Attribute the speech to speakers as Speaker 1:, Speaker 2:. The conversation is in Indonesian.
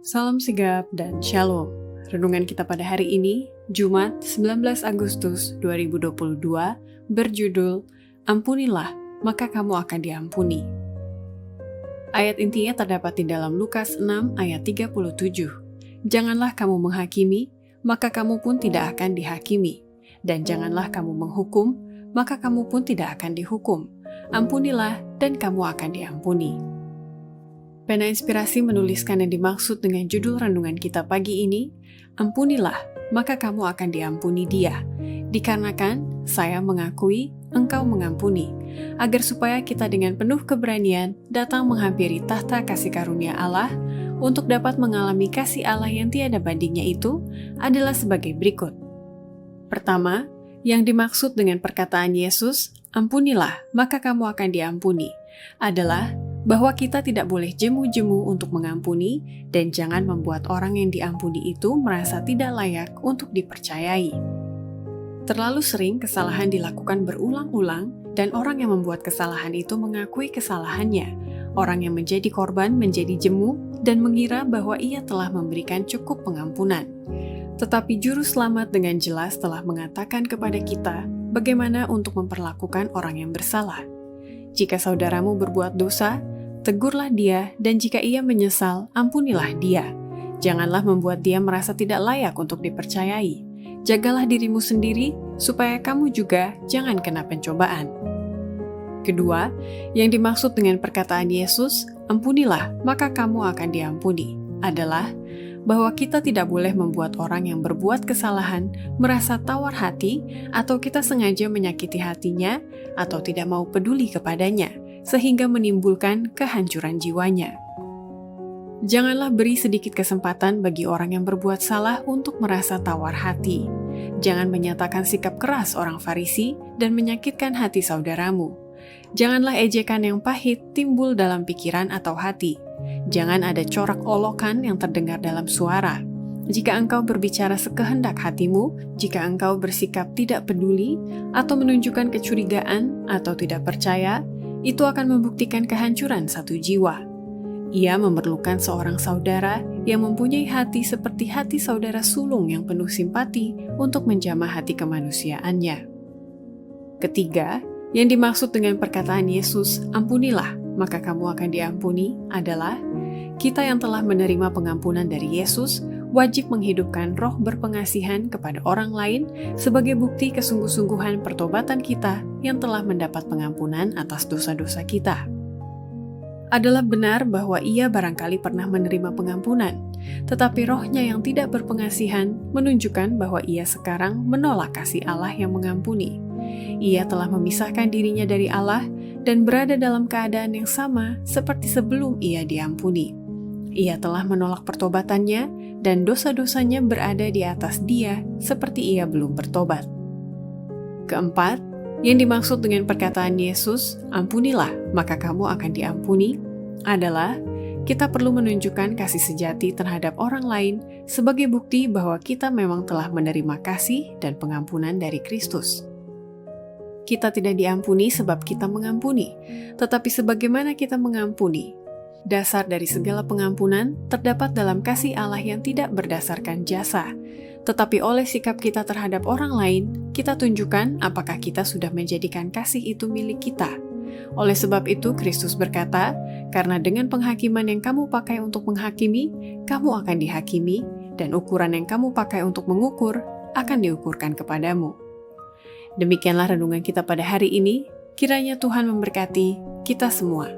Speaker 1: Salam sigap dan shalom. Renungan kita pada hari ini, Jumat 19 Agustus 2022, berjudul Ampunilah, maka kamu akan diampuni. Ayat intinya terdapat di dalam Lukas 6 ayat 37. Janganlah kamu menghakimi, maka kamu pun tidak akan dihakimi. Dan janganlah kamu menghukum, maka kamu pun tidak akan dihukum. Ampunilah, dan kamu akan diampuni. Pena Inspirasi menuliskan yang dimaksud dengan judul renungan kita pagi ini, Ampunilah, maka kamu akan diampuni Dia. Dikarenakan saya mengakui, engkau mengampuni, agar supaya kita dengan penuh keberanian datang menghampiri tahta kasih karunia Allah untuk dapat mengalami kasih Allah yang tiada bandingnya itu adalah sebagai berikut. Pertama, yang dimaksud dengan perkataan Yesus, Ampunilah, maka kamu akan diampuni, adalah bahwa kita tidak boleh jemu-jemu untuk mengampuni dan jangan membuat orang yang diampuni itu merasa tidak layak untuk dipercayai. Terlalu sering kesalahan dilakukan berulang-ulang dan orang yang membuat kesalahan itu mengakui kesalahannya. Orang yang menjadi korban menjadi jemu dan mengira bahwa ia telah memberikan cukup pengampunan. Tetapi Juru Selamat dengan jelas telah mengatakan kepada kita bagaimana untuk memperlakukan orang yang bersalah. Jika saudaramu berbuat dosa, tegurlah dia, dan jika ia menyesal, ampunilah dia. Janganlah membuat dia merasa tidak layak untuk dipercayai. Jagalah dirimu sendiri, supaya kamu juga jangan kena pencobaan. Kedua, yang dimaksud dengan perkataan Yesus, ampunilah, maka kamu akan diampuni, adalah bahwa kita tidak boleh membuat orang yang berbuat kesalahan merasa tawar hati atau kita sengaja menyakiti hatinya atau tidak mau peduli kepadanya, sehingga menimbulkan kehancuran jiwanya. Janganlah beri sedikit kesempatan bagi orang yang berbuat salah untuk merasa tawar hati. Jangan menyatakan sikap keras orang Farisi dan menyakitkan hati saudaramu. Janganlah ejekan yang pahit timbul dalam pikiran atau hati. Jangan ada corak olokan yang terdengar dalam suara. Jika engkau berbicara sekehendak hatimu, jika engkau bersikap tidak peduli, atau menunjukkan kecurigaan atau tidak percaya, itu akan membuktikan kehancuran satu jiwa. Ia memerlukan seorang saudara yang mempunyai hati seperti hati saudara sulung yang penuh simpati untuk menjamah hati kemanusiaannya. Ketiga, yang dimaksud dengan perkataan Yesus, ampunilah, maka kamu akan diampuni, adalah kita yang telah menerima pengampunan dari Yesus wajib menghidupkan roh berpengasihan kepada orang lain sebagai bukti kesungguh-sungguhan pertobatan kita yang telah mendapat pengampunan atas dosa-dosa kita. Adalah benar bahwa ia barangkali pernah menerima pengampunan, tetapi rohnya yang tidak berpengasihan menunjukkan bahwa ia sekarang menolak kasih Allah yang mengampuni. Ia telah memisahkan dirinya dari Allah dan berada dalam keadaan yang sama seperti sebelum ia diampuni. Ia telah menolak pertobatannya dan dosa-dosanya berada di atas dia seperti ia belum bertobat. Keempat, yang dimaksud dengan perkataan Yesus, ampunilah, maka kamu akan diampuni, adalah kita perlu menunjukkan kasih sejati terhadap orang lain sebagai bukti bahwa kita memang telah menerima kasih dan pengampunan dari Kristus. Kita tidak diampuni sebab kita mengampuni, tetapi sebagaimana kita mengampuni. Dasar dari segala pengampunan terdapat dalam kasih Allah yang tidak berdasarkan jasa, tetapi oleh sikap kita terhadap orang lain, kita tunjukkan apakah kita sudah menjadikan kasih itu milik kita. Oleh sebab itu, Kristus berkata, karena dengan penghakiman yang kamu pakai untuk menghakimi, kamu akan dihakimi, dan ukuran yang kamu pakai untuk mengukur akan diukurkan kepadamu. Demikianlah renungan kita pada hari ini, kiranya Tuhan memberkati kita semua.